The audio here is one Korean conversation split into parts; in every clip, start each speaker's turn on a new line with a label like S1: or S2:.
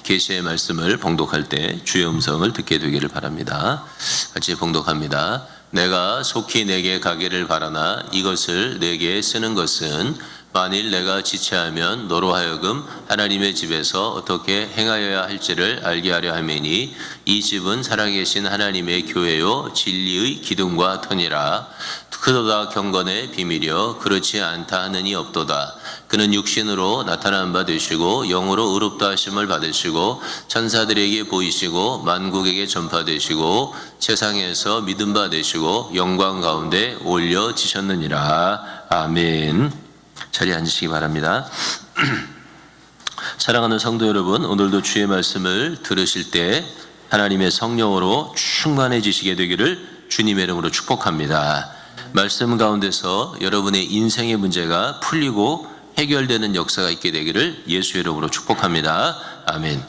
S1: 계시의 말씀을 봉독할 때 주의 음성을 듣게 되기를 바랍니다. 같이 봉독합니다. 내가 속히 내게 가기를 바라나 이것을 내게 쓰는 것은 만일 내가 지체하면 너로 하여금 하나님의 집에서 어떻게 행하여야 할지를 알게 하려 함이니 이 집은 살아계신 하나님의 교회요 진리의 기둥과 터니라. 그도다 경건의 비밀이여 그렇지 않다 하느니 없도다. 그는 육신으로 나타난 바 되시고 영으로 의롭다 하심을 받으시고 천사들에게 보이시고 만국에게 전파되시고 세상에서 믿음 바 되시고 영광 가운데 올려지셨느니라. 아멘. 자리에 앉으시기 바랍니다. 사랑하는 성도 여러분, 오늘도 주의 말씀을 들으실 때 하나님의 성령으로 충만해지시게 되기를 주님의 이름으로 축복합니다. 말씀 가운데서 여러분의 인생의 문제가 풀리고 해결되는 역사가 있게 되기를 예수의 이름으로 축복합니다. 아멘.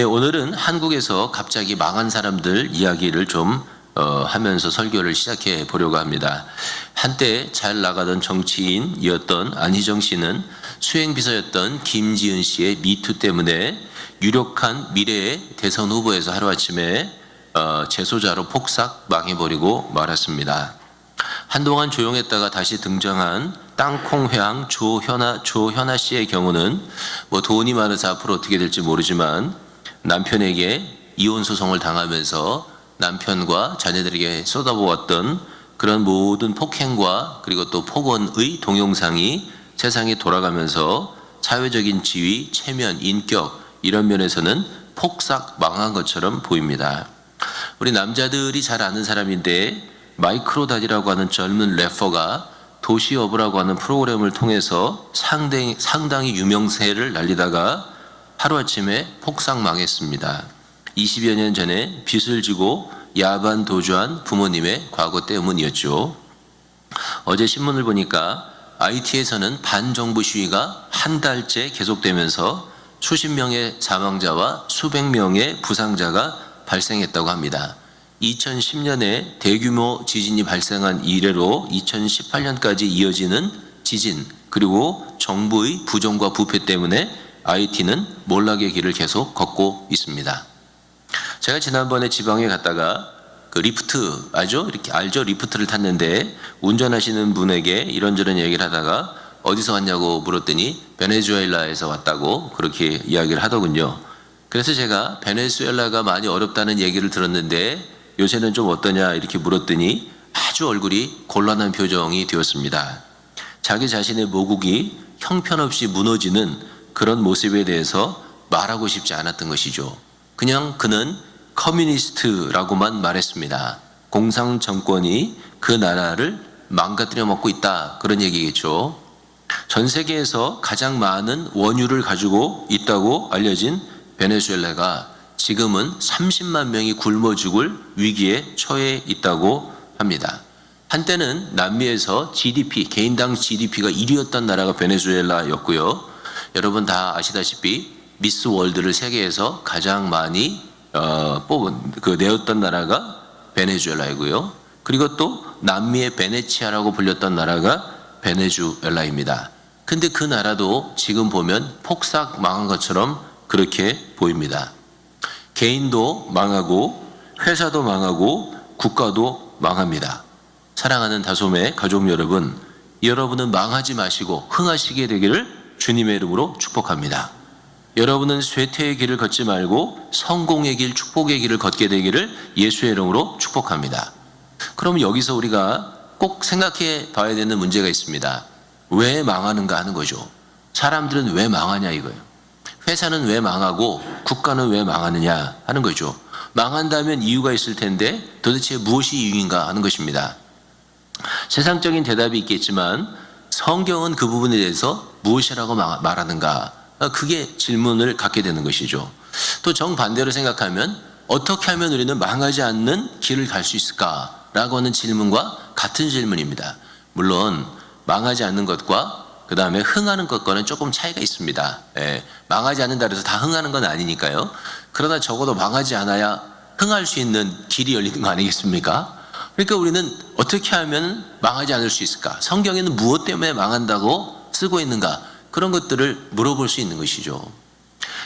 S1: 오늘은 한국에서 갑자기 망한 사람들 이야기를 좀 하면서 설교를 시작해 보려고 합니다. 한때 잘 나가던 정치인이었던 안희정 씨는 수행비서였던 김지은 씨의 미투 때문에 유력한 미래의 대선 후보에서 하루아침에 재소자로 폭삭 망해버리고 말았습니다. 한동안 조용했다가 다시 등장한 땅콩회항 조현아 씨의 경우는 돈이 많아서 앞으로 어떻게 될지 모르지만 남편에게 이혼 소송을 당하면서 남편과 자녀들에게 쏟아부었던 그런 모든 폭행과 그리고 또 폭언의 동영상이 세상에 돌아가면서 사회적인 지위, 체면, 인격 이런 면에서는 폭삭 망한 것처럼 보입니다. 우리 남자들이 잘 아는 사람인데 마이크로닷이라고 하는 젊은 래퍼가 도시어부라고 하는 프로그램을 통해서 상당히 유명세를 날리다가 하루아침에 폭삭 망했습니다. 20여 년 전에 빚을 지고 야반 도주한 부모님의 과거 때문이었죠. 어제 신문을 보니까 IT에서는 반정부 시위가 한 달째 계속되면서 수십 명의 사망자와 수백 명의 부상자가 발생했다고 합니다. 2010년에 대규모 지진이 발생한 이래로 2018년까지 이어지는 지진 그리고 정부의 부정과 부패 때문에 IT는 몰락의 길을 계속 걷고 있습니다. 제가 지난번에 지방에 갔다가 그 리프트 알죠? 리프트를 탔는데 운전하시는 분에게 이런저런 얘기를 하다가 어디서 왔냐고 물었더니 베네수엘라에서 왔다고 그렇게 이야기를 하더군요. 그래서 제가 베네수엘라가 많이 어렵다는 얘기를 들었는데 요새는 좀 어떠냐 이렇게 물었더니 아주 얼굴이 곤란한 표정이 되었습니다. 자기 자신의 모국이 형편없이 무너지는 그런 모습에 대해서 말하고 싶지 않았던 것이죠. 그냥 그는 커뮤니스트라고만 말했습니다. 공산 정권이 그 나라를 망가뜨려 먹고 있다 그런 얘기겠죠. 전 세계에서 가장 많은 원유를 가지고 있다고 알려진 베네수엘라가 지금은 30만 명이 굶어 죽을 위기에 처해 있다고 합니다. 한때는 남미에서 개인당 GDP가 1위였던 나라가 베네수엘라였고요. 여러분 다 아시다시피 미스 월드를 세계에서 가장 많이 내었던 나라가 베네수엘라이고요. 그리고 또 남미의 베네치아라고 불렸던 나라가 베네수엘라입니다. 근데 그 나라도 지금 보면 폭삭 망한 것처럼 그렇게 보입니다. 개인도 망하고 회사도 망하고 국가도 망합니다. 사랑하는 다솜의 가족 여러분, 여러분은 망하지 마시고 흥하시게 되기를 주님의 이름으로 축복합니다. 여러분은 쇠퇴의 길을 걷지 말고 성공의 길, 축복의 길을 걷게 되기를 예수의 이름으로 축복합니다. 그럼 여기서 우리가 꼭 생각해 봐야 되는 문제가 있습니다. 왜 망하는가 하는 거죠. 사람들은 왜 망하냐 이거예요. 회사는 왜 망하고 국가는 왜 망하느냐 하는 거죠. 망한다면 이유가 있을 텐데 도대체 무엇이 이유인가 하는 것입니다. 세상적인 대답이 있겠지만 성경은 그 부분에 대해서 무엇이라고 말하는가? 그게 질문을 갖게 되는 것이죠. 또 정반대로 생각하면 어떻게 하면 우리는 망하지 않는 길을 갈 수 있을까라고 하는 질문과 같은 질문입니다. 물론 망하지 않는 것과 그 다음에 흥하는 것과는 조금 차이가 있습니다. 망하지 않는다 해서 다 흥하는 건 아니니까요. 그러나 적어도 망하지 않아야 흥할 수 있는 길이 열리는 거 아니겠습니까? 그러니까 우리는 어떻게 하면 망하지 않을 수 있을까? 성경에는 무엇 때문에 망한다고 쓰고 있는가? 그런 것들을 물어볼 수 있는 것이죠.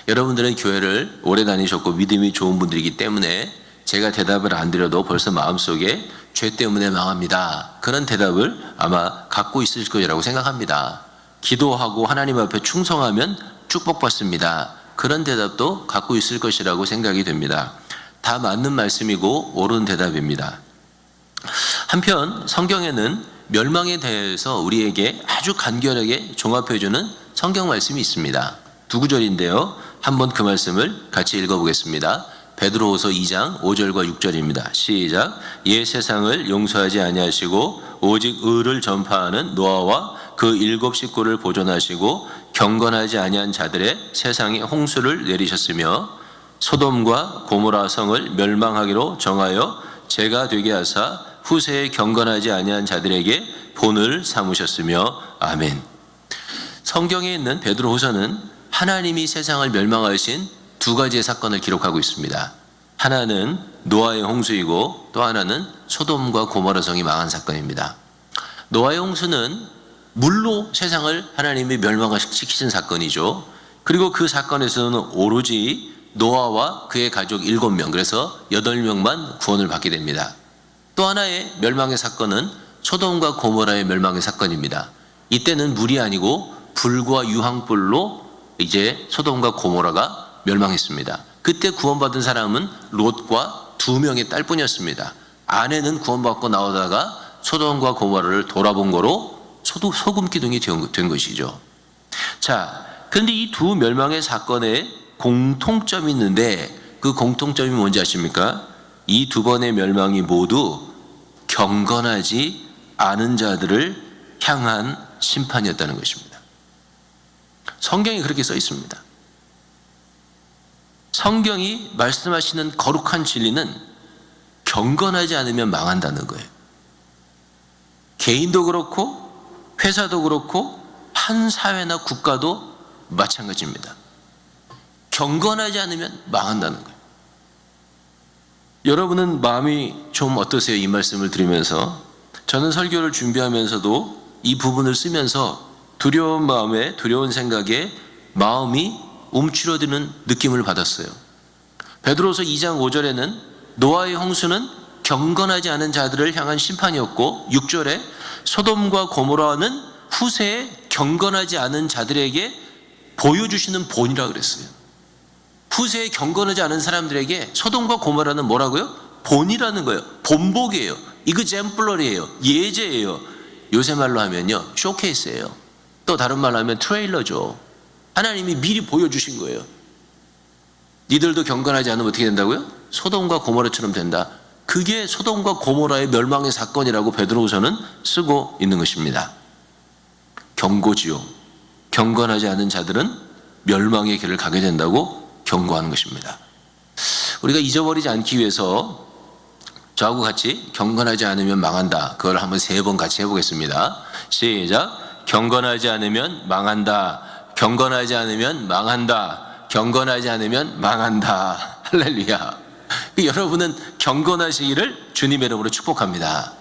S1: 여러분들은 교회를 오래 다니셨고 믿음이 좋은 분들이기 때문에 제가 대답을 안 드려도 벌써 마음속에 죄 때문에 망합니다, 그런 대답을 아마 갖고 있을 거라고 생각합니다. 기도하고 하나님 앞에 충성하면 축복받습니다, 그런 대답도 갖고 있을 것이라고 생각이 됩니다. 다 맞는 말씀이고 옳은 대답입니다. 한편 성경에는 멸망에 대해서 우리에게 아주 간결하게 종합해주는 성경 말씀이 있습니다. 두 구절인데요, 한번 그 말씀을 같이 읽어보겠습니다. 베드로후서 2장 5절과 6절입니다. 시작. 옛 세상을 용서하지 아니하시고 오직 의를 전파하는 노아와 그 7 식구를 보존하시고 경건하지 아니한 자들의 세상에 홍수를 내리셨으며 소돔과 고모라 성을 멸망하기로 정하여 죄가 되게 하사 후세에 경건하지 아니한 자들에게 본을 삼으셨으며 아멘. 성경에 있는 베드로후서는 하나님이 세상을 멸망하신 두 가지의 사건을 기록하고 있습니다. 하나는 노아의 홍수이고 또 하나는 소돔과 고모라 성이 망한 사건입니다. 노아의 홍수는 물로 세상을 하나님이 멸망시키신 사건이죠. 그리고 그 사건에서는 오로지 노아와 그의 가족 7명, 그래서 8명만 구원을 받게 됩니다. 또 하나의 멸망의 사건은 소돔과 고모라의 멸망의 사건입니다. 이때는 물이 아니고 불과 유황불로 이제 소돔과 고모라가 멸망했습니다. 그때 구원받은 사람은 롯과 2명의 딸뿐이었습니다. 아내는 구원받고 나오다가 소돔과 고모라를 돌아본 거로 소금 기둥이 된 것이죠. 자, 그런데 이 두 멸망의 사건에 공통점이 있는데 그 공통점이 뭔지 아십니까? 이 두 번의 멸망이 모두 경건하지 않은 자들을 향한 심판이었다는 것입니다. 성경이 그렇게 써 있습니다. 성경이 말씀하시는 거룩한 진리는 경건하지 않으면 망한다는 거예요. 개인도 그렇고 회사도 그렇고 한 사회나 국가도 마찬가지입니다. 경건하지 않으면 망한다는 거예요. 여러분은 마음이 좀 어떠세요? 이 말씀을 들으면서. 저는 설교를 준비하면서도 이 부분을 쓰면서 두려운 마음에, 두려운 생각에 마음이 움츠러드는 느낌을 받았어요. 베드로서 2장 5절에는 노아의 홍수는 경건하지 않은 자들을 향한 심판이었고 6절에 소돔과 고모라는 후세에 경건하지 않은 자들에게 보여주시는 본이라고 그랬어요. 후세에 경건하지 않은 사람들에게 소돔과 고모라는 뭐라고요? 본이라는 거예요. 본복이에요. 이그젬플러리예요. 예제예요. 요새 말로 하면요, 쇼케이스예요. 또 다른 말로 하면 트레일러죠. 하나님이 미리 보여주신 거예요. 니들도 경건하지 않으면 어떻게 된다고요? 소돔과 고모라처럼 된다. 그게 소돔과 고모라의 멸망의 사건이라고 베드로후서는 쓰고 있는 것입니다. 경고지요. 경건하지 않은 자들은 멸망의 길을 가게 된다고 경고하는 것입니다. 우리가 잊어버리지 않기 위해서 저하고 같이 경건하지 않으면 망한다, 그걸 한번 3번 같이 해보겠습니다. 시작. 경건하지 않으면 망한다. 경건하지 않으면 망한다. 경건하지 않으면 망한다. 할렐루야. 여러분은 경건하시기를 주님의 이름으로 축복합니다.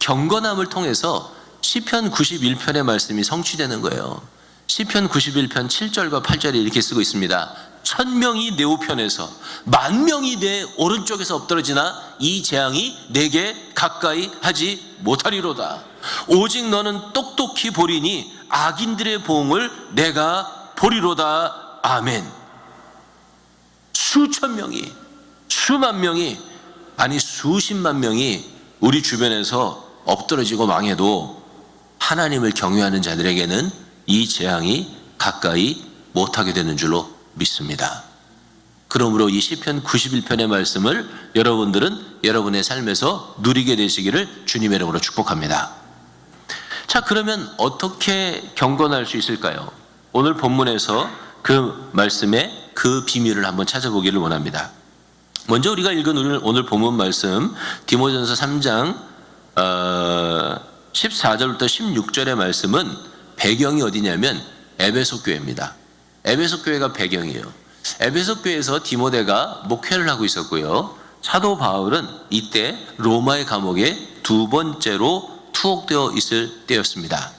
S1: 경건함을 통해서 시편 91편의 말씀이 성취되는 거예요. 시편 91편 7절과 8절에 이렇게 쓰고 있습니다. 1000명이 내 우편에서 10,000명이 내 오른쪽에서 엎드러지나 이 재앙이 내게 가까이 하지 못하리로다. 오직 너는 똑똑히 보리니 악인들의 보응을 내가 보리로다. 아멘. 수천 명이, 수만 명이, 아니 수십만 명이 우리 주변에서 엎드러지고 망해도 하나님을 경외하는 자들에게는 이 재앙이 가까이 못하게 되는 줄로 믿습니다. 그러므로 이 시편 91편의 말씀을 여러분들은 여러분의 삶에서 누리게 되시기를 주님의 이름으로 축복합니다. 자, 그러면 어떻게 경건할 수 있을까요? 오늘 본문에서 그 말씀의 그 비밀을 한번 찾아보기를 원합니다. 먼저 우리가 읽은 오늘 본문 말씀 디모데전서 3장 14절부터 16절의 말씀은 배경이 어디냐면 에베소 교회입니다. 에베소 교회가 배경이에요. 에베소 교회에서 디모데가 목회를 하고 있었고요. 사도 바울은 이때 로마의 감옥에 2번째로 투옥되어 있을 때였습니다.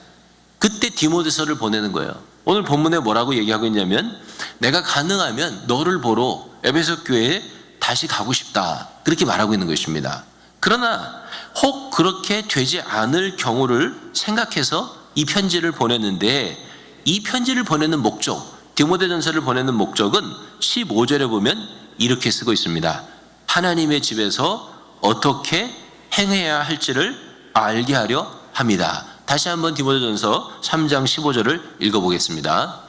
S1: 그때 디모데서를 보내는 거예요. 오늘 본문에 뭐라고 얘기하고 있냐면 내가 가능하면 너를 보러 에베소 교회에 다시 가고 싶다. 그렇게 말하고 있는 것입니다. 그러나 혹 그렇게 되지 않을 경우를 생각해서 이 편지를 보냈는데 이 편지를 보내는 목적, 디모데전서를 보내는 목적은 15절에 보면 이렇게 쓰고 있습니다. 하나님의 집에서 어떻게 행해야 할지를 알게 하려 합니다. 다시 한번 디모데전서 3장 15절을 읽어보겠습니다.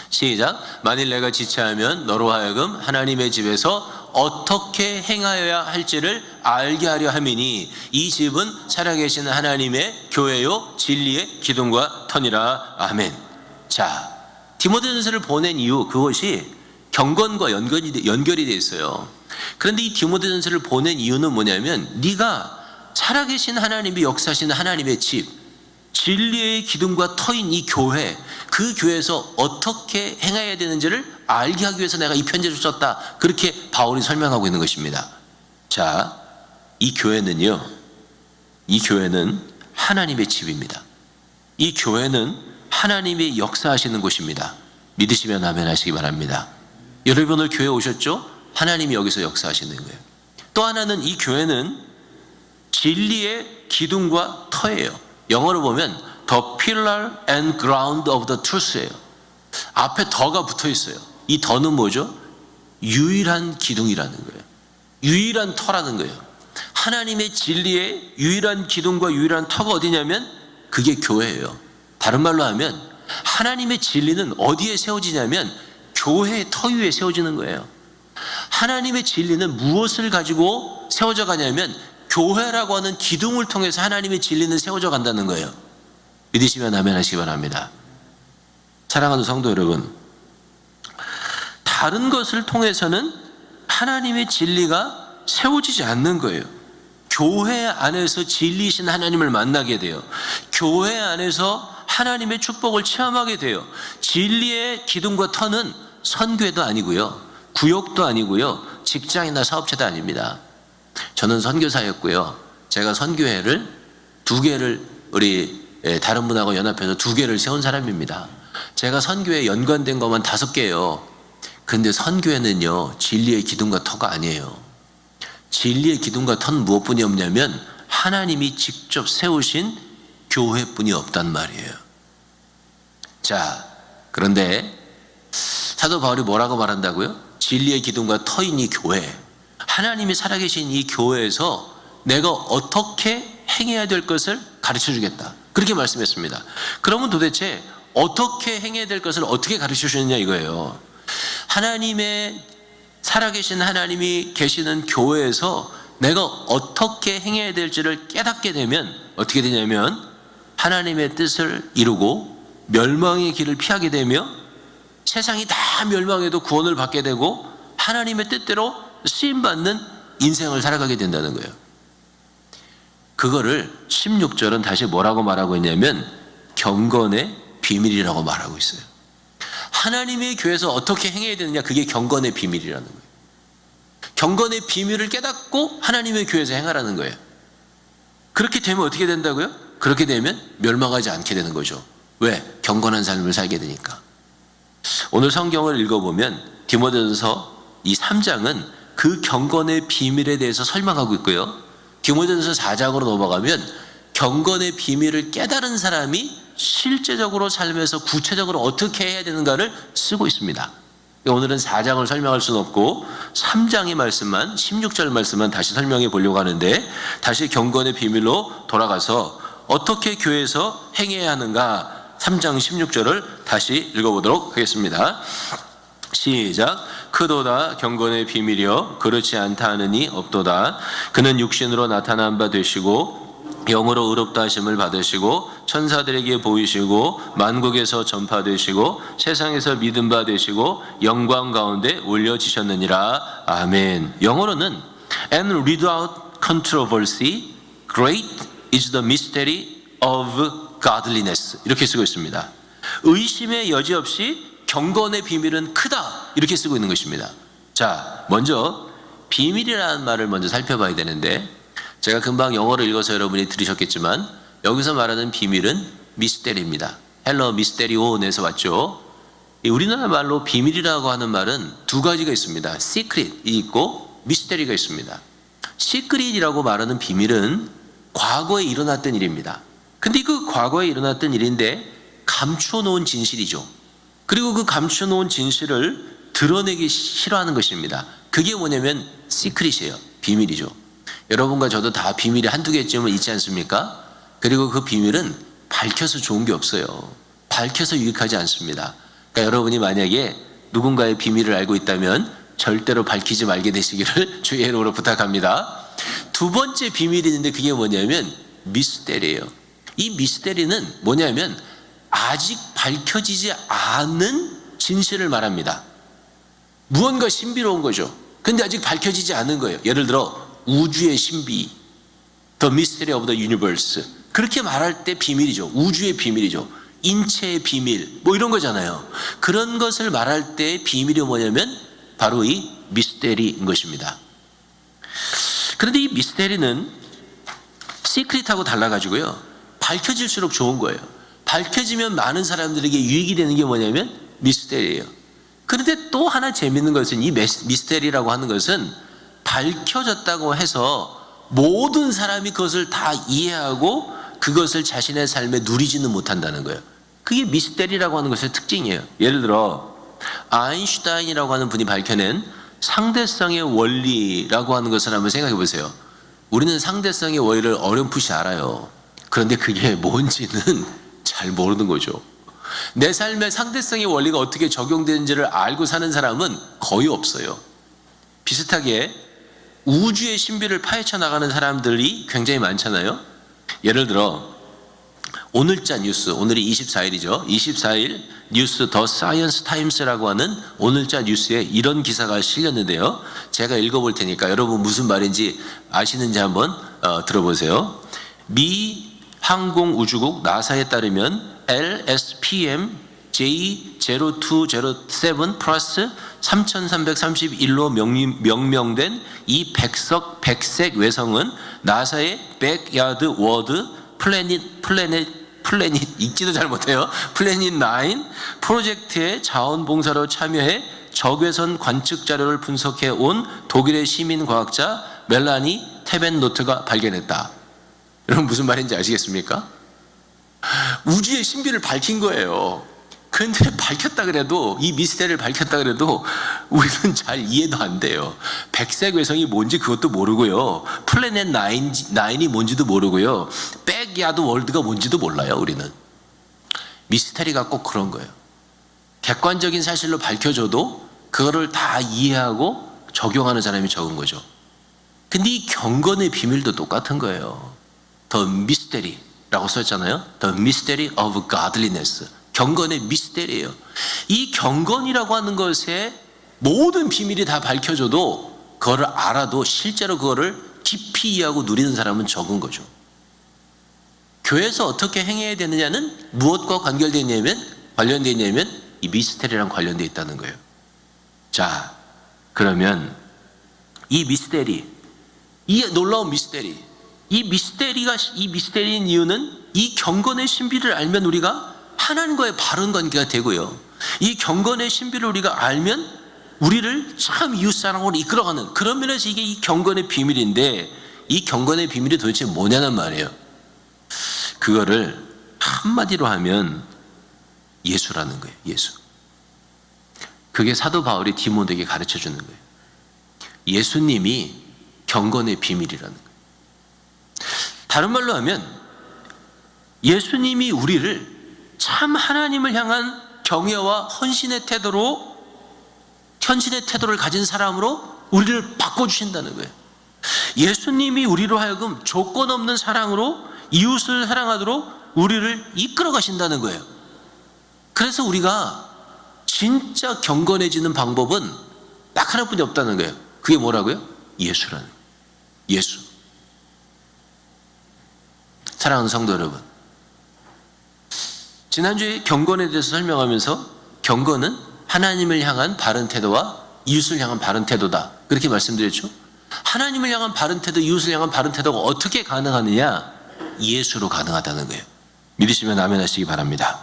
S1: 시작. 만일 내가 지체하면 너로 하여금 하나님의 집에서 어떻게 행하여야 할지를 알게 하려 함이니 이 집은 살아계신 하나님의 교회요 진리의 기둥과 터니라. 아멘. 자, 디모데전서를 보낸 이유, 그것이 경건과 연결이 되어 있어요. 그런데 이 디모데전서를 보낸 이유는 뭐냐면 네가 살아계신 하나님이 역사하시는 하나님의 집, 진리의 기둥과 터인 이 교회, 그 교회에서 어떻게 행해야 되는지를 알게 하기 위해서 내가 이 편지를 썼다. 그렇게 바울이 설명하고 있는 것입니다. 자, 이 교회는 하나님의 집입니다. 이 교회는 하나님이 역사하시는 곳입니다. 믿으시면 아멘 하시기 바랍니다. 여러분 오늘 교회 오셨죠? 하나님이 여기서 역사하시는 거예요. 또 하나는 이 교회는 진리의 기둥과 터예요. 영어로 보면 The pillar and ground of the truth예요. 앞에 더가 붙어 있어요. 이 더는 뭐죠? 유일한 기둥이라는 거예요. 유일한 터라는 거예요. 하나님의 진리의 유일한 기둥과 유일한 터가 어디냐면 그게 교회예요. 다른 말로 하면 하나님의 진리는 어디에 세워지냐면 교회의 터 위에 세워지는 거예요. 하나님의 진리는 무엇을 가지고 세워져 가냐면 교회라고 하는 기둥을 통해서 하나님의 진리는 세워져 간다는 거예요. 믿으시면 아멘 하시기 바랍니다. 사랑하는 성도 여러분, 다른 것을 통해서는 하나님의 진리가 세워지지 않는 거예요. 교회 안에서 진리이신 하나님을 만나게 돼요. 교회 안에서 하나님의 축복을 체험하게 돼요. 진리의 기둥과 터는 선교회도 아니고요, 구역도 아니고요, 직장이나 사업체도 아닙니다. 저는 선교사였고요. 제가 선교회를 2개를 우리 다른 분하고 연합해서 2개를 세운 사람입니다. 제가 선교회에 연관된 것만 5개예요. 그런데 선교회는요, 진리의 기둥과 터가 아니에요. 진리의 기둥과 터는 무엇뿐이 없냐면 하나님이 직접 세우신 교회뿐이 없단 말이에요. 자, 그런데 사도 바울이 뭐라고 말한다고요? 진리의 기둥과 터인 이 교회, 하나님이 살아계신 이 교회에서 내가 어떻게 행해야 될 것을 가르쳐 주겠다. 그렇게 말씀했습니다. 그러면 도대체 어떻게 행해야 될 것을 어떻게 가르쳐 주느냐 이거예요. 하나님의 살아계신 하나님이 계시는 교회에서 내가 어떻게 행해야 될지를 깨닫게 되면 어떻게 되냐면 하나님의 뜻을 이루고 멸망의 길을 피하게 되며 세상이 다 멸망해도 구원을 받게 되고 하나님의 뜻대로 쓰임받는 인생을 살아가게 된다는 거예요. 그거를 16절은 다시 뭐라고 말하고 있냐면 경건의 비밀이라고 말하고 있어요. 하나님의 교회에서 어떻게 행해야 되느냐, 그게 경건의 비밀이라는 거예요. 경건의 비밀을 깨닫고 하나님의 교회에서 행하라는 거예요. 그렇게 되면 어떻게 된다고요? 그렇게 되면 멸망하지 않게 되는 거죠. 왜? 경건한 삶을 살게 되니까. 오늘 성경을 읽어보면 디모데전서 이 3장은 그 경건의 비밀에 대해서 설명하고 있고요. 디모데전서 4장으로 넘어가면 경건의 비밀을 깨달은 사람이 실제적으로 삶에서 구체적으로 어떻게 해야 되는가를 쓰고 있습니다. 오늘은 4장을 설명할 수는 없고 3장의 말씀만, 16절 말씀만 다시 설명해 보려고 하는데, 다시 경건의 비밀로 돌아가서 어떻게 교회에서 행해야 하는가 3장 16절을 다시 읽어보도록 하겠습니다. 시작. 크도다 경건의 비밀이여 그렇지 않다 하느니 없도다. 그는 육신으로 나타난 바 되시고 영으로 의롭다 하심을 받으시고 천사들에게 보이시고 만국에서 전파되시고 세상에서 믿음 바 되시고 영광 가운데 올려지셨느니라. 아멘. 영어로는 And without controversy great is the mystery of godliness 이렇게 쓰고 있습니다. 의심의 여지 없이 경건의 비밀은 크다 이렇게 쓰고 있는 것입니다. 자, 먼저 비밀이라는 말을 먼저 살펴봐야 되는데, 제가 금방 영어로 읽어서 여러분이 들으셨겠지만 여기서 말하는 비밀은 미스테리입니다. 헬러 미스테리온에서 왔죠. 우리나라 말로 비밀이라고 하는 말은 두 가지가 있습니다. 시크릿이 있고 미스테리가 있습니다. 시크릿이라고 말하는 비밀은 과거에 일어났던 일입니다. 근데 그 과거에 일어났던 일인데 감추어 놓은 진실이죠. 그리고 그 감추어 놓은 진실을 드러내기 싫어하는 것입니다. 그게 뭐냐면 시크릿이에요. 비밀이죠. 여러분과 저도 다 비밀이 한두 개쯤은 있지 않습니까? 그리고 그 비밀은 밝혀서 좋은 게 없어요. 밝혀서 유익하지 않습니다. 그러니까 여러분이 만약에 누군가의 비밀을 알고 있다면 절대로 밝히지 말게 되시기를 주의 이름으로 부탁합니다. 두 번째 비밀이 있는데 그게 뭐냐면 미스테리예요. 이 미스테리는 뭐냐면 아직 밝혀지지 않은 진실을 말합니다. 무언가 신비로운 거죠. 근데 아직 밝혀지지 않은 거예요. 예를 들어 우주의 신비, The Mystery of the Universe. 그렇게 말할 때 비밀이죠. 우주의 비밀이죠. 인체의 비밀, 뭐 이런 거잖아요. 그런 것을 말할 때 비밀이 뭐냐면 바로 이 미스테리인 것입니다. 그런데 이 미스테리는 시크릿하고 달라가지고요, 밝혀질수록 좋은 거예요. 밝혀지면 많은 사람들에게 유익이 되는 게 뭐냐면 미스테리예요. 그런데 또 하나 재밌는 것은 이 미스테리라고 하는 것은 밝혀졌다고 해서 모든 사람이 그것을 다 이해하고 그것을 자신의 삶에 누리지는 못한다는 거예요. 그게 미스테리라고 하는 것의 특징이에요. 예를 들어 아인슈타인이라고 하는 분이 밝혀낸 상대성의 원리라고 하는 것을 한번 생각해 보세요. 우리는 상대성의 원리를 어렴풋이 알아요. 그런데 그게 뭔지는 잘 모르는 거죠. 내 삶에 상대성의 원리가 어떻게 적용되는지를 알고 사는 사람은 거의 없어요. 비슷하게 우주의 신비를 파헤쳐 나가는 사람들이 굉장히 많잖아요. 예를 들어 오늘자 뉴스, 오늘이 24일이죠. 24일 뉴스 더 사이언스 타임스라고 하는 오늘자 뉴스에 이런 기사가 실렸는데요. 제가 읽어볼 테니까 여러분 무슨 말인지 아시는지 한번 들어보세요. 미 항공우주국 나사에 따르면 LSPM J0207 플러스 3331로 명명된 이 백색 외성은 나사의 백야드 워드 플래닛 읽지도 잘 못해요. 플래닛 9 프로젝트의 자원봉사로 참여해 적외선 관측 자료를 분석해 온 독일의 시민 과학자 멜라니 테벤노트가 발견했다. 여러분 무슨 말인지 아시겠습니까? 우주의 신비를 밝힌 거예요. 그런데 밝혔다 그래도, 이 미스테리를 밝혔다 그래도 우리는 잘 이해도 안 돼요. 백색 외성이 뭔지 그것도 모르고요, 플래닛 9이 뭔지도 모르고요, 백야드 월드가 뭔지도 몰라요. 우리는 미스테리가 꼭 그런 거예요. 객관적인 사실로 밝혀줘도 그거를 다 이해하고 적용하는 사람이 적은 거죠. 근데 이 경건의 비밀도 똑같은 거예요. The Mystery라고 썼잖아요. The Mystery of Godliness. 경건의 미스테리예요. 이 경건이라고 하는 것에 모든 비밀이 다 밝혀져도 그거를 알아도 실제로 그거를 깊이 이해하고 누리는 사람은 적은 거죠. 교회에서 어떻게 행해야 되느냐는 무엇과 관련되어 있냐면 이 미스테리랑 관련되어 있다는 거예요. 자, 그러면 이 미스테리, 이 놀라운 미스테리, 이 미스테리인 이유는 이 경건의 신비를 알면 우리가 하나님과의 바른 관계가 되고요, 이 경건의 신비를 우리가 알면 우리를 참 이웃사랑으로 이끌어가는 그런 면에서 이게 이 경건의 비밀인데, 이 경건의 비밀이 도대체 뭐냐는 말이에요. 그거를 한마디로 하면 예수라는 거예요. 예수. 그게 사도 바울이 디모데에게 가르쳐 주는 거예요. 예수님이 경건의 비밀이라는 거예요. 다른 말로 하면 예수님이 우리를 참 하나님을 향한 경외와 헌신의 태도를 가진 사람으로 우리를 바꿔주신다는 거예요. 예수님이 우리로 하여금 조건 없는 사랑으로 이웃을 사랑하도록 우리를 이끌어 가신다는 거예요. 그래서 우리가 진짜 경건해지는 방법은 딱 하나뿐이 없다는 거예요. 그게 뭐라고요? 예수라는 거예요. 예수. 사랑하는 성도 여러분, 지난주에 경건에 대해서 설명하면서 경건은 하나님을 향한 바른 태도와 이웃을 향한 바른 태도다, 그렇게 말씀드렸죠. 하나님을 향한 바른 태도, 이웃을 향한 바른 태도가 어떻게 가능하느냐? 예수로 가능하다는 거예요. 믿으시면 아멘 하시기 바랍니다.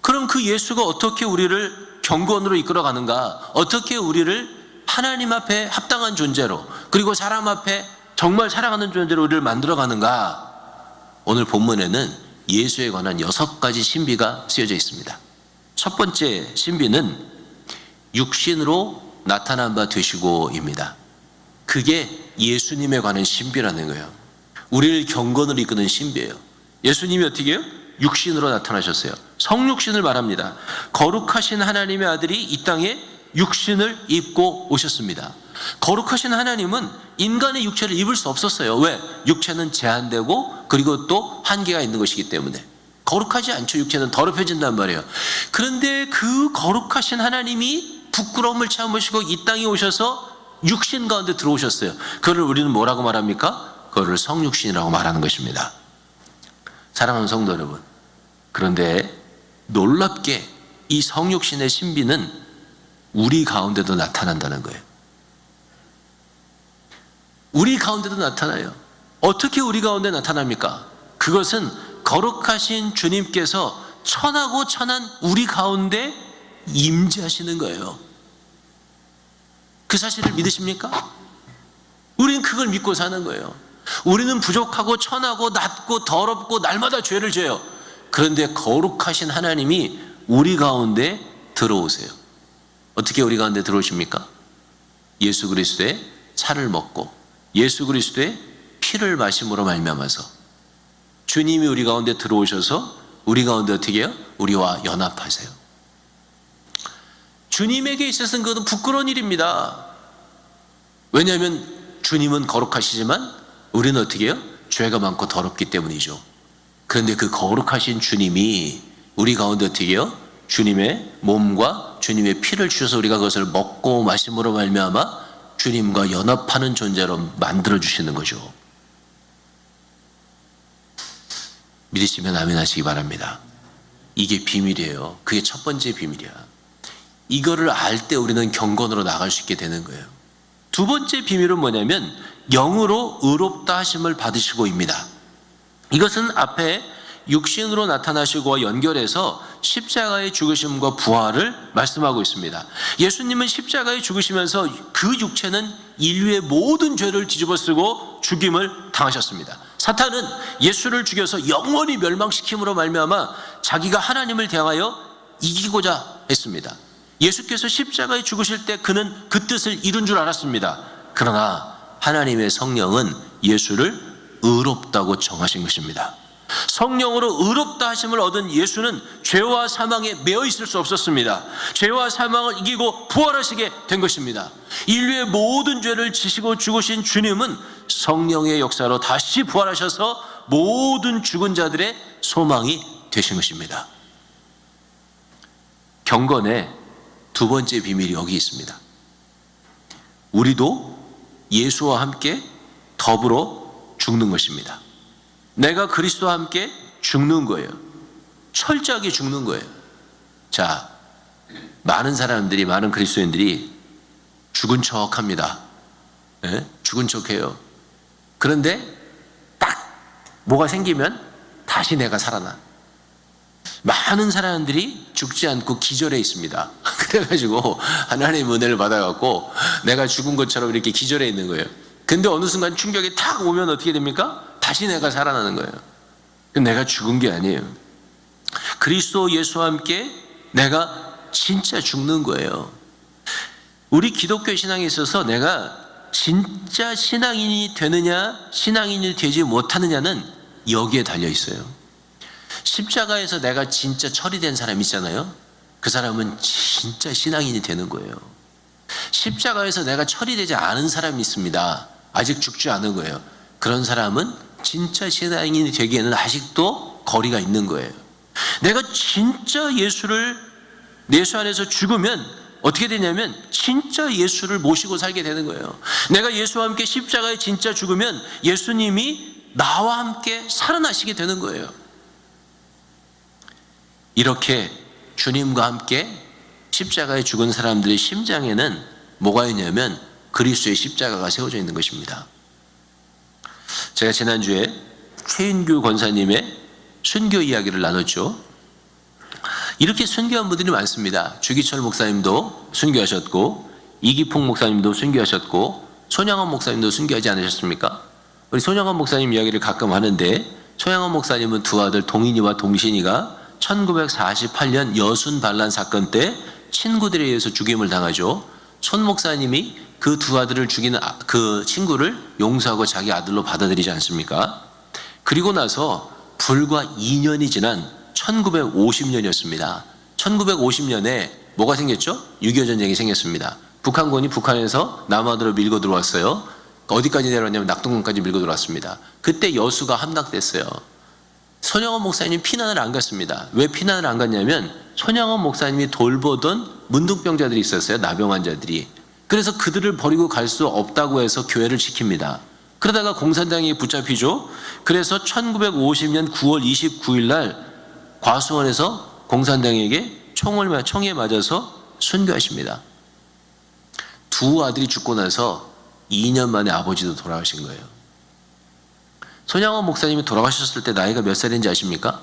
S1: 그럼 그 예수가 어떻게 우리를 경건으로 이끌어가는가? 어떻게 우리를 하나님 앞에 합당한 존재로, 그리고 사람 앞에 정말 사랑하는 존재로 우리를 만들어가는가? 오늘 본문에는 예수에 관한 6가지 신비가 쓰여져 있습니다. 첫 번째 신비는 육신으로 나타난 바 되시고입니다. 그게 예수님에 관한 신비라는 거예요. 우리를 경건으로 이끄는 신비예요. 예수님이 어떻게 해요? 육신으로 나타나셨어요. 성육신을 말합니다. 거룩하신 하나님의 아들이 이 땅에 육신을 입고 오셨습니다. 거룩하신 하나님은 인간의 육체를 입을 수 없었어요. 왜? 육체는 제한되고 그리고 또 한계가 있는 것이기 때문에. 거룩하지 않죠. 육체는 더럽혀진단 말이에요. 그런데 그 거룩하신 하나님이 부끄러움을 참으시고 이 땅에 오셔서 육신 가운데 들어오셨어요. 그걸 우리는 뭐라고 말합니까? 그거를 성육신이라고 말하는 것입니다. 사랑하는 성도 여러분, 그런데 놀랍게 이 성육신의 신비는 우리 가운데도 나타난다는 거예요. 우리 가운데도 나타나요. 어떻게 우리 가운데 나타납니까? 그것은 거룩하신 주님께서 천하고 천한 우리 가운데 임재하시는 거예요. 그 사실을 믿으십니까? 우리는 그걸 믿고 사는 거예요. 우리는 부족하고 천하고 낮고 더럽고 날마다 죄를 져요. 그런데 거룩하신 하나님이 우리 가운데 들어오세요. 어떻게 우리 가운데 들어오십니까? 예수 그리스도의 살을 먹고 예수 그리스도의 피를 마심으로 말미암아서 주님이 우리 가운데 들어오셔서 우리 가운데 어떻게 해요? 우리와 연합하세요. 주님에게 있어서는 그것은 부끄러운 일입니다. 왜냐하면 주님은 거룩하시지만 우리는 어떻게 해요? 죄가 많고 더럽기 때문이죠. 그런데 그 거룩하신 주님이 우리 가운데 어떻게 해요? 주님의 몸과 주님의 피를 주셔서 우리가 그것을 먹고 마심으로 말미암아 주님과 연합하는 존재로 만들어주시는 거죠. 믿으시면 아멘 하시기 바랍니다. 이게 비밀이에요. 그게 첫 번째 비밀이야. 이거를 알 때 우리는 경건으로 나갈 수 있게 되는 거예요. 두 번째 비밀은 뭐냐면 영으로 의롭다 하심을 받으시고입니다. 이것은 앞에 육신으로 나타나시고와 연결해서 십자가의 죽으심과 부활을 말씀하고 있습니다. 예수님은 십자가에 죽으시면서 그 육체는 인류의 모든 죄를 뒤집어쓰고 죽임을 당하셨습니다. 사탄은 예수를 죽여서 영원히 멸망시킴으로 말미암아 자기가 하나님을 대하여 이기고자 했습니다. 예수께서 십자가에 죽으실 때 그는 그 뜻을 이룬 줄 알았습니다. 그러나 하나님의 성령은 예수를 의롭다고 정하신 것입니다. 성령으로 의롭다 하심을 얻은 예수는 죄와 사망에 매어 있을 수 없었습니다. 죄와 사망을 이기고 부활하시게 된 것입니다. 인류의 모든 죄를 지시고 죽으신 주님은 성령의 역사로 다시 부활하셔서 모든 죽은 자들의 소망이 되신 것입니다. 경건의 두 번째 비밀이 여기 있습니다. 우리도 예수와 함께 더불어 죽는 것입니다. 내가 그리스도와 함께 죽는 거예요. 철저하게 죽는 거예요. 자, 많은 사람들이, 많은 그리스도인들이 죽은 척 합니다. 예? 죽은 척 해요. 그런데 딱 뭐가 생기면 다시 내가 살아나. 많은 사람들이 죽지 않고 기절해 있습니다. 그래가지고 하나님의 은혜를 받아갖고 내가 죽은 것처럼 이렇게 기절해 있는 거예요. 근데 어느 순간 충격이 탁 오면 어떻게 됩니까? 다시 내가 살아나는 거예요. 내가 죽은 게 아니에요. 그리스도 예수와 함께 내가 진짜 죽는 거예요. 우리 기독교 신앙에 있어서 내가 진짜 신앙인이 되느냐 신앙인이 되지 못하느냐는 여기에 달려 있어요. 십자가에서 내가 진짜 처리된 사람 있잖아요. 그 사람은 진짜 신앙인이 되는 거예요. 십자가에서 내가 처리되지 않은 사람이 있습니다. 아직 죽지 않은 거예요. 그런 사람은 진짜 신앙인이 되기에는 아직도 거리가 있는 거예요. 내가 진짜 예수 안에서 죽으면 어떻게 되냐면 진짜 예수를 모시고 살게 되는 거예요. 내가 예수와 함께 십자가에 진짜 죽으면 예수님이 나와 함께 살아나시게 되는 거예요. 이렇게 주님과 함께 십자가에 죽은 사람들의 심장에는 뭐가 있냐면 그리스도의 십자가가 세워져 있는 것입니다. 제가 지난주에 최인규 권사님의 순교 이야기를 나눴죠. 이렇게 순교한 분들이 많습니다. 주기철 목사님도 순교하셨고, 이기풍 목사님도 순교하셨고, 손양원 목사님도 순교하지 않으셨습니까? 우리 손양원 목사님 이야기를 가끔 하는데, 손양원 목사님은 두 아들 동인이와 동신이가 1948년 여순 반란 사건 때 친구들에 의해서 죽임을 당하죠. 손 목사님이 그 두 아들을 죽인 그 친구를 용서하고 자기 아들로 받아들이지 않습니까? 그리고 나서 불과 2년이 지난 1950년이었습니다. 1950년에 뭐가 생겼죠? 6.25 전쟁이 생겼습니다. 북한군이 북한에서 남한으로 밀고 들어왔어요. 어디까지 내려왔냐면 낙동강까지 밀고 들어왔습니다. 그때 여수가 함락됐어요. 손양원 목사님이 피난을 안 갔습니다. 왜 피난을 안 갔냐면 손양원 목사님이 돌보던 문둥병자들이 있었어요. 나병 환자들이. 그래서 그들을 버리고 갈 수 없다고 해서 교회를 지킵니다. 그러다가 공산당이 붙잡히죠. 그래서 1950년 9월 29일 날 과수원에서 공산당에게 총에 맞아서 순교하십니다. 두 아들이 죽고 나서 2년 만에 아버지도 돌아가신 거예요. 손양원 목사님이 돌아가셨을 때 나이가 몇 살인지 아십니까?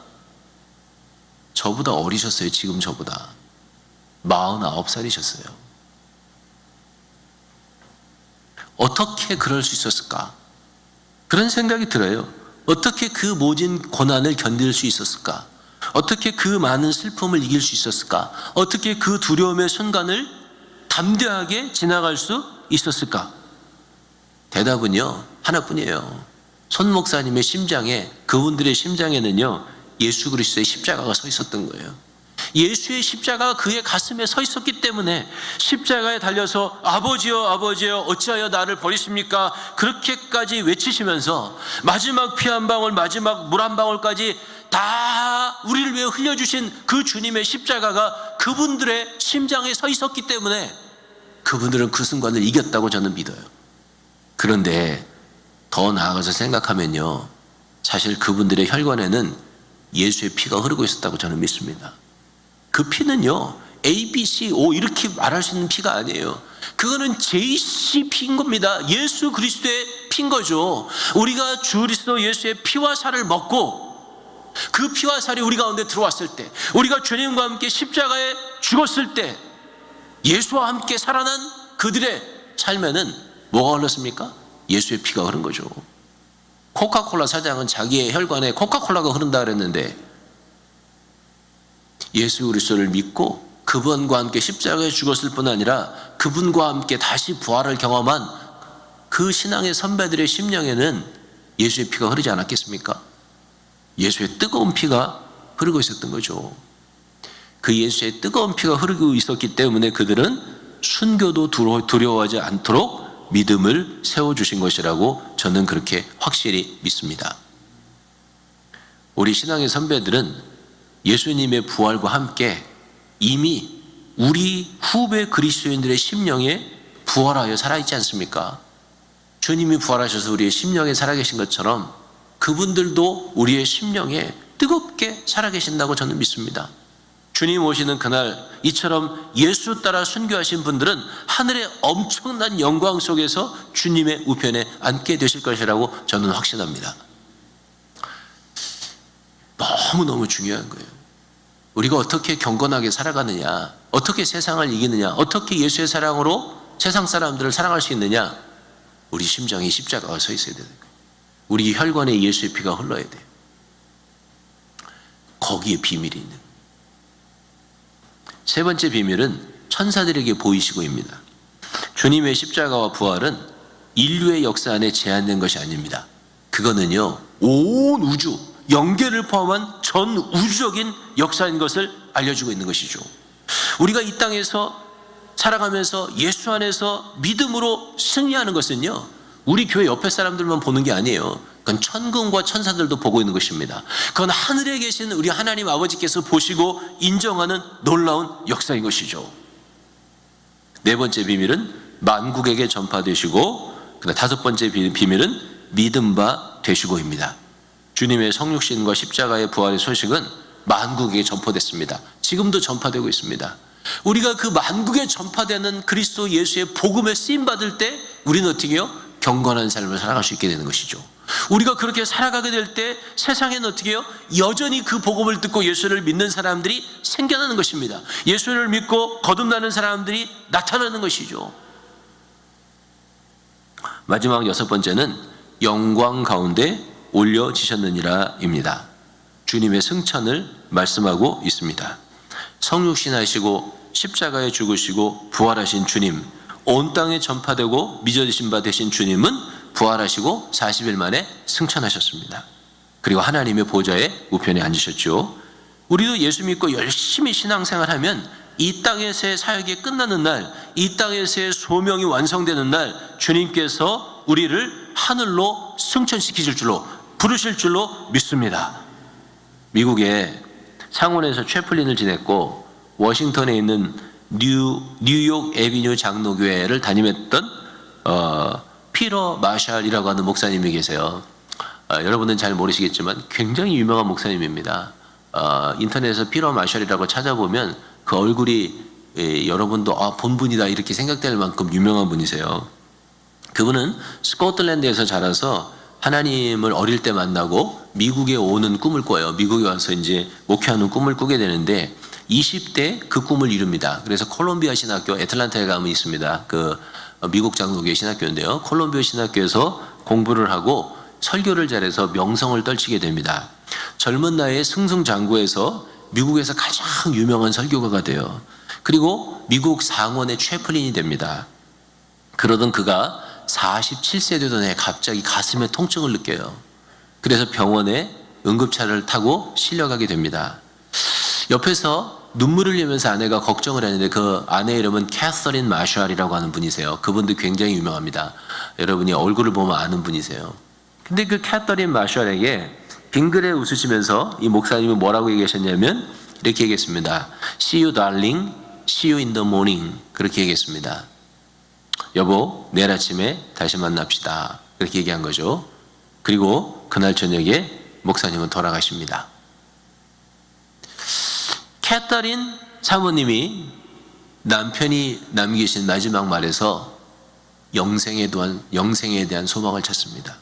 S1: 저보다 어리셨어요. 지금 저보다 49살이셨어요. 어떻게 그럴 수 있었을까? 그런 생각이 들어요. 어떻게 그 모진 고난을 견딜 수 있었을까? 어떻게 그 많은 슬픔을 이길 수 있었을까? 어떻게 그 두려움의 순간을 담대하게 지나갈 수 있었을까? 대답은요, 하나뿐이에요. 손 목사님의 심장에, 그분들의 심장에는요, 예수 그리스도의 십자가가 서 있었던 거예요. 예수의 십자가가 그의 가슴에 서 있었기 때문에 십자가에 달려서 아버지여 아버지여 어찌하여 나를 버리십니까? 그렇게까지 외치시면서 마지막 피 한 방울, 마지막 물 한 방울까지 다 우리를 위해 흘려주신 그 주님의 십자가가 그분들의 심장에 서 있었기 때문에 그분들은 그 순간을 이겼다고 저는 믿어요. 그런데 더 나아가서 생각하면요, 사실 그분들의 혈관에는 예수의 피가 흐르고 있었다고 저는 믿습니다. 그 피는요, A, B, C, O 이렇게 말할 수 있는 피가 아니에요. 그거는 JC 피인 겁니다. 예수 그리스도의 피인 거죠. 우리가 주 그리스도 예수의 피와 살을 먹고 그 피와 살이 우리 가운데 들어왔을 때, 우리가 주님과 함께 십자가에 죽었을 때 예수와 함께 살아난 그들의 삶에는 뭐가 흘렀습니까? 예수의 피가 흐른 거죠. 코카콜라 사장은 자기의 혈관에 코카콜라가 흐른다 그랬는데 예수 그리스도를 믿고 그분과 함께 십자가에 죽었을 뿐 아니라 그분과 함께 다시 부활을 경험한 그 신앙의 선배들의 심령에는 예수의 피가 흐르지 않았겠습니까? 예수의 뜨거운 피가 흐르고 있었던 거죠. 그 예수의 뜨거운 피가 흐르고 있었기 때문에 그들은 순교도 두려워하지 않도록 믿음을 세워주신 것이라고 저는 그렇게 확실히 믿습니다. 우리 신앙의 선배들은 예수님의 부활과 함께 이미 우리 후배 그리스도인들의 심령에 부활하여 살아있지 않습니까? 주님이 부활하셔서 우리의 심령에 살아계신 것처럼 그분들도 우리의 심령에 뜨겁게 살아계신다고 저는 믿습니다. 주님 오시는 그날 이처럼 예수 따라 순교하신 분들은 하늘의 엄청난 영광 속에서 주님의 우편에 앉게 되실 것이라고 저는 확신합니다. 너무너무 중요한 거예요. 우리가 어떻게 경건하게 살아가느냐, 어떻게 세상을 이기느냐, 어떻게 예수의 사랑으로 세상 사람들을 사랑할 수 있느냐, 우리 심장에 십자가가 서 있어야 되는 거예요. 우리 혈관에 예수의 피가 흘러야 돼요. 거기에 비밀이 있는 거예요. 세 번째 비밀은 천사들에게 보이시고입니다. 주님의 십자가와 부활은 인류의 역사 안에 제한된 것이 아닙니다. 그거는요, 온 우주, 영계를 포함한 전 우주적인 역사인 것을 알려주고 있는 것이죠. 우리가 이 땅에서 살아가면서 예수 안에서 믿음으로 승리하는 것은요, 우리 교회 옆에 사람들만 보는 게 아니에요. 그건 천군과 천사들도 보고 있는 것입니다. 그건 하늘에 계신 우리 하나님 아버지께서 보시고 인정하는 놀라운 역사인 것이죠. 네 번째 비밀은 만국에게 전파되시고, 다섯 번째 비밀은 믿음 바 되시고입니다. 주님의 성육신과 십자가의 부활의 소식은 만국에 전파됐습니다. 지금도 전파되고 있습니다. 우리가 그 만국에 전파되는 그리스도 예수의 복음에 쓰임받을 때 우리는 어떻게 해요? 경건한 삶을 살아갈 수 있게 되는 것이죠. 우리가 그렇게 살아가게 될 때 세상에는 어떻게 해요? 여전히 그 복음을 듣고 예수를 믿는 사람들이 생겨나는 것입니다. 예수를 믿고 거듭나는 사람들이 나타나는 것이죠. 마지막 6번째는 영광 가운데 올려지셨느니라 입니다. 주님의 승천을 말씀하고 있습니다. 성육신하시고 십자가에 죽으시고 부활하신 주님, 온 땅에 전파되고 믿어지신 바 되신 주님은 부활하시고 40일 만에 승천하셨습니다. 그리고 하나님의 보좌에 우편에 앉으셨죠. 우리도 예수 믿고 열심히 신앙생활하면 이 땅에서의 사역이 끝나는 날, 이 땅에서의 소명이 완성되는 날 주님께서 우리를 하늘로 승천시키실 줄로, 부르실 줄로 믿습니다. 미국에 상원에서 채플린을 지냈고 워싱턴에 있는 뉴욕 애비뉴 장로교회를 담임했던 피터 마샬이라고 하는 목사님이 계세요. 여러분은 잘 모르시겠지만 굉장히 유명한 목사님입니다. 인터넷에서 피터 마샬이라고 찾아보면 그 얼굴이 여러분도 본 분이다 이렇게 생각될 만큼 유명한 분이세요. 그분은 스코틀랜드에서 자라서 하나님을 어릴 때 만나고 미국에 오는 꿈을 꿔요. 미국에 와서 이제 목회하는 꿈을 꾸게 되는데 20대 그 꿈을 이룹니다. 그래서 콜롬비아 신학교, 애틀란타에 가면 있습니다. 그 미국 장로교회 신학교인데요. 콜롬비아 신학교에서 공부를 하고 설교를 잘해서 명성을 떨치게 됩니다. 젊은 나이에 승승장구해서 미국에서 가장 유명한 설교가가 돼요. 그리고 미국 상원의 채플린이 됩니다. 그러던 그가 47세 되던 해 갑자기 가슴에 통증을 느껴요. 그래서 병원에 응급차를 타고 실려가게 됩니다. 옆에서 눈물을 흘리면서 아내가 걱정을 했는데 그 아내의 이름은 캐서린 마샬이라고 하는 분이세요. 그분도 굉장히 유명합니다. 여러분이 얼굴을 보면 아는 분이세요. 근데 그 캐서린 마샬에게 빙그레 웃으시면서 이 목사님은 뭐라고 얘기하셨냐면 이렇게 얘기했습니다. See you darling, see you in the morning. 그렇게 얘기했습니다. 여보, 내일 아침에 다시 만납시다. 그렇게 얘기한 거죠. 그리고 그날 저녁에 목사님은 돌아가십니다. 캐서린 사모님이 남편이 남기신 마지막 말에서 영생에 대한 소망을 찾습니다.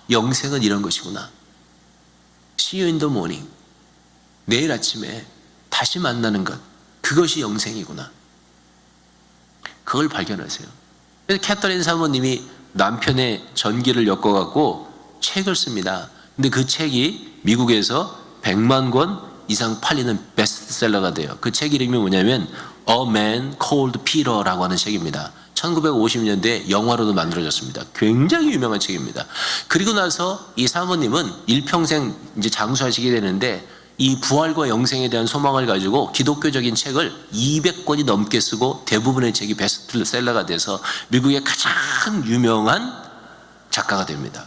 S1: 영생은 이런 것이구나. See you in the morning. 내일 아침에 다시 만나는 것. 그것이 영생이구나. 그걸 발견하세요. 그래서 캐서린 사모님이 남편의 전기를 엮어갖고 책을 씁니다. 근데 그 책이 미국에서 100만 권 이상 팔리는 베스트셀러가 돼요. 그 책 이름이 뭐냐면 A Man Called Peter라고 하는 책입니다. 1950년대 영화로도 만들어졌습니다. 굉장히 유명한 책입니다. 그리고 나서 이 사모님은 일평생 이제 장수하시게 되는데 이 부활과 영생에 대한 소망을 가지고 기독교적인 책을 200권이 넘게 쓰고 대부분의 책이 베스트셀러가 돼서 미국의 가장 유명한 작가가 됩니다.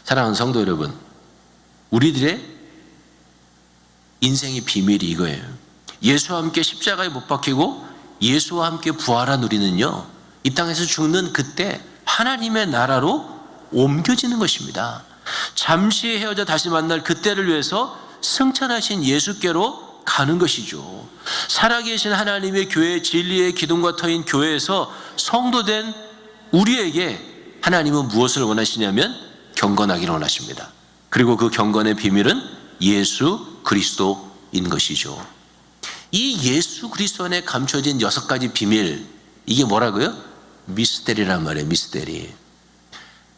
S1: 사랑하는 성도 여러분, 우리들의 인생의 비밀이 이거예요. 예수와 함께 십자가에 못 박히고 예수와 함께 부활한 우리는요, 이 땅에서 죽는 그때 하나님의 나라로 옮겨지는 것입니다. 잠시 헤어져 다시 만날 그때를 위해서 승천하신 예수께로 가는 것이죠. 살아계신 하나님의 교회, 진리의 기둥과 터인 교회에서 성도된 우리에게 하나님은 무엇을 원하시냐면 경건하기를 원하십니다. 그리고 그 경건의 비밀은 예수 그리스도인 것이죠. 이 예수 그리스도 안에 감춰진 6가지 비밀, 이게 뭐라고요? 미스테리란 말이에요. 미스테리.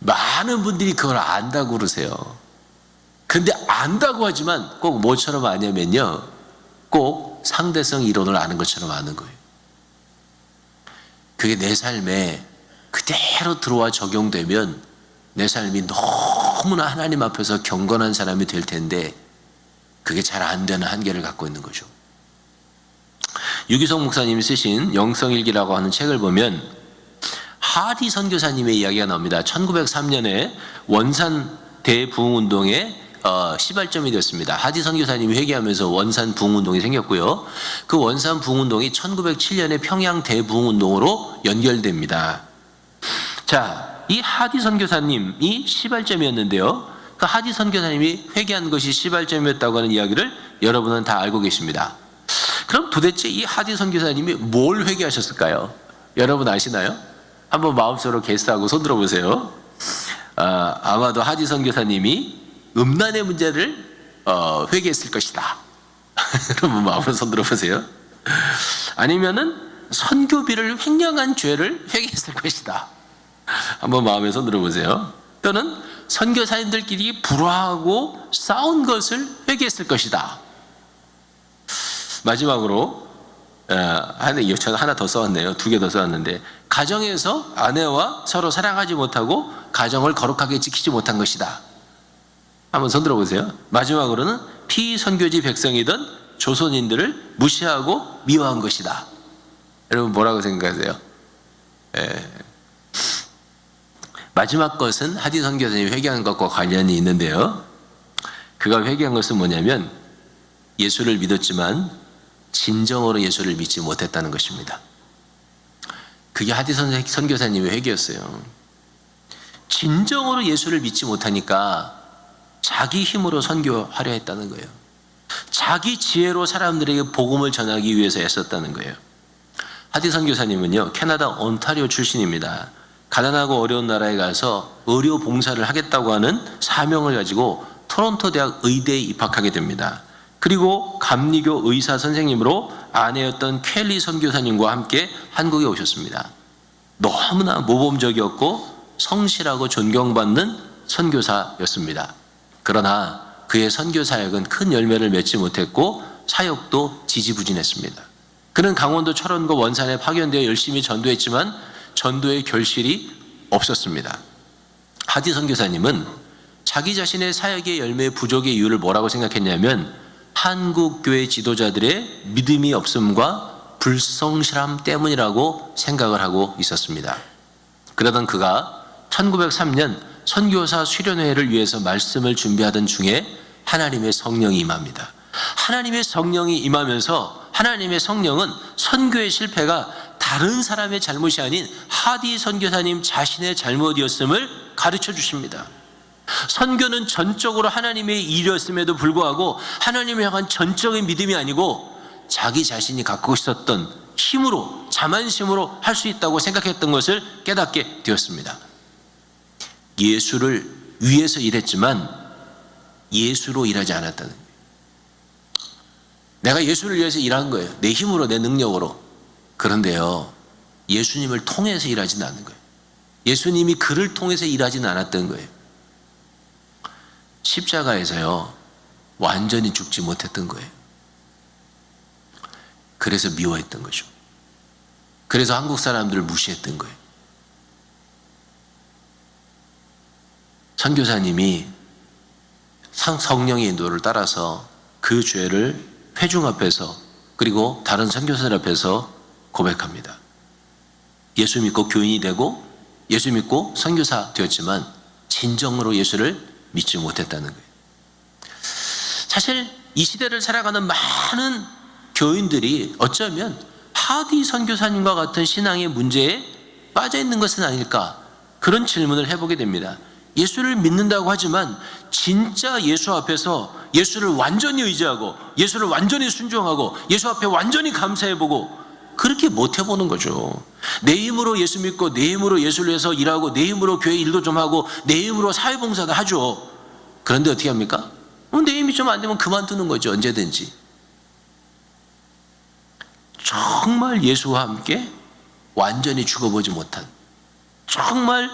S1: 많은 분들이 그걸 안다고 그러세요. 근데 안다고 하지만 꼭 뭐처럼 아냐면요, 꼭 상대성 이론을 아는 것처럼 아는 거예요. 그게 내 삶에 그대로 들어와 적용되면 내 삶이 너무나 하나님 앞에서 경건한 사람이 될 텐데 그게 잘 안 되는 한계를 갖고 있는 거죠. 유기성 목사님이 쓰신 영성일기라고 하는 책을 보면 하디 선교사님의 이야기가 나옵니다. 1903년에 원산 대부흥운동의 시발점이 됐습니다. 하디 선교사님이 회개하면서 원산 부흥운동이 생겼고요. 그 원산 부흥운동이 1907년에 평양 대부흥운동으로 연결됩니다. 자, 이 하디 선교사님이 시발점이었는데요. 그 하디 선교사님이 회개한 것이 시발점이었다고 하는 이야기를 여러분은 다 알고 계십니다. 그럼 도대체 이 하디 선교사님이 뭘 회개하셨을까요? 여러분 아시나요? 한번 마음속으로 개수하고 손 들어보세요. 아마도 하디 선교사님이 음란의 문제를 회개했을 것이다. 여러분 마음으로 손 들어보세요. 아니면은 선교비를 횡령한 죄를 회개했을 것이다. 한번 마음에 손 들어보세요. 또는 선교사님들끼리 불화하고 싸운 것을 회개했을 것이다. 마지막으로 저는 하나 더 써왔네요. 2개 더 써왔는데, 가정에서 아내와 서로 사랑하지 못하고 가정을 거룩하게 지키지 못한 것이다. 한번 손 들어보세요. 마지막으로는 피선교지 백성이던 조선인들을 무시하고 미워한 것이다. 여러분 뭐라고 생각하세요? 마지막 것은 하디 선교사님이 회개한 것과 관련이 있는데요. 그가 회개한 것은 뭐냐면 예수를 믿었지만 진정으로 예수를 믿지 못했다는 것입니다. 그게 하디 선교사님의 회개였어요. 진정으로 예수를 믿지 못하니까 자기 힘으로 선교하려 했다는 거예요. 자기 지혜로 사람들에게 복음을 전하기 위해서 애썼다는 거예요. 하디 선교사님은요, 캐나다 온타리오 출신입니다. 가난하고 어려운 나라에 가서 의료 봉사를 하겠다고 하는 사명을 가지고 토론토 대학 의대에 입학하게 됩니다. 그리고 감리교 의사 선생님으로 아내였던 켈리 선교사님과 함께 한국에 오셨습니다. 너무나 모범적이었고 성실하고 존경받는 선교사였습니다. 그러나 그의 선교 사역은 큰 열매를 맺지 못했고 사역도 지지부진했습니다. 그는 강원도 철원과 원산에 파견되어 열심히 전도했지만 전도의 결실이 없었습니다. 하디 선교사님은 자기 자신의 사역의 열매의 부족의 이유를 뭐라고 생각했냐면 한국 교회 지도자들의 믿음이 없음과 불성실함 때문이라고 생각을 하고 있었습니다. 그러던 그가 1903년 선교사 수련회를 위해서 말씀을 준비하던 중에 하나님의 성령이 임합니다. 하나님의 성령이 임하면서 하나님의 성령은 선교의 실패가 다른 사람의 잘못이 아닌 하디 선교사님 자신의 잘못이었음을 가르쳐 주십니다. 선교는 전적으로 하나님의 일이었음에도 불구하고 하나님을 향한 전적인 믿음이 아니고 자기 자신이 갖고 있었던 힘으로, 자만심으로 할 수 있다고 생각했던 것을 깨닫게 되었습니다. 예수를 위해서 일했지만 예수로 일하지 않았다는 거예요. 내가 예수를 위해서 일한 거예요. 내 힘으로, 내 능력으로. 그런데요, 예수님을 통해서 일하지는 않는 거예요. 예수님이 그를 통해서 일하지는 않았던 거예요. 십자가에서요, 완전히 죽지 못했던 거예요. 그래서 미워했던 거죠. 그래서 한국 사람들을 무시했던 거예요. 선교사님이 성령의 인도를 따라서 그 죄를 회중 앞에서 그리고 다른 선교사들 앞에서 고백합니다. 예수 믿고 교인이 되고 예수 믿고 선교사 되었지만 진정으로 예수를 믿지 못했다는 거예요. 사실 이 시대를 살아가는 많은 교인들이 어쩌면 하디 선교사님과 같은 신앙의 문제에 빠져 있는 것은 아닐까, 그런 질문을 해보게 됩니다. 예수를 믿는다고 하지만 진짜 예수 앞에서 예수를 완전히 의지하고 예수를 완전히 순종하고 예수 앞에 완전히 감사해보고 그렇게 못 해보는 거죠. 내 힘으로 예수 믿고 내 힘으로 예수를 위해서 일하고 내 힘으로 교회 일도 좀 하고 내 힘으로 사회봉사도 하죠. 그런데 어떻게 합니까? 내 힘이 좀 안 되면 그만두는 거죠. 언제든지. 정말 예수와 함께 완전히 죽어보지 못한, 정말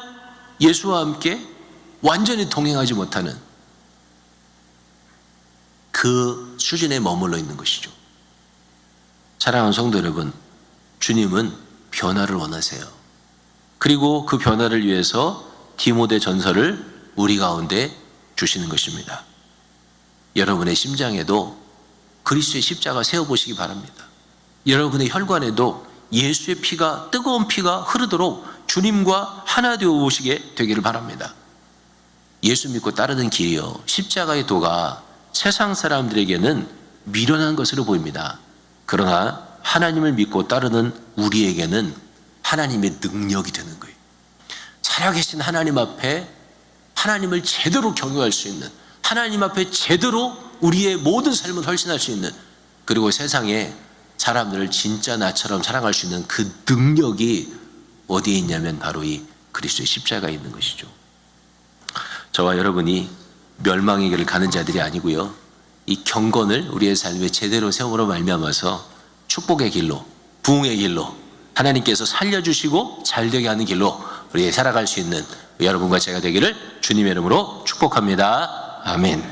S1: 예수와 함께 완전히 동행하지 못하는 그 수준에 머물러 있는 것이죠. 사랑하는 성도 여러분, 주님은 변화를 원하세요. 그리고 그 변화를 위해서 디모데 전서를 우리 가운데 주시는 것입니다. 여러분의 심장에도 그리스도의 십자가 세워보시기 바랍니다. 여러분의 혈관에도 예수의 피가, 뜨거운 피가 흐르도록 주님과 하나 되어 보시게 되기를 바랍니다. 예수 믿고 따르는 길이요, 십자가의 도가 세상 사람들에게는 미련한 것으로 보입니다. 그러나 하나님을 믿고 따르는 우리에게는 하나님의 능력이 되는 거예요. 살아계신 하나님 앞에 하나님을 제대로 경외할 수 있는, 하나님 앞에 제대로 우리의 모든 삶을 헌신할 수 있는, 그리고 세상에 사람들을 진짜 나처럼 사랑할 수 있는 그 능력이 어디에 있냐면 바로 이 그리스도의 십자가에 있는 것이죠. 저와 여러분이 멸망의 길을 가는 자들이 아니고요, 이 경건을 우리의 삶에 제대로 세움으로 말미암아서 축복의 길로, 부흥의 길로, 하나님께서 살려주시고 잘되게 하는 길로 우리 살아갈 수 있는 여러분과 제가 되기를 주님의 이름으로 축복합니다. 아멘.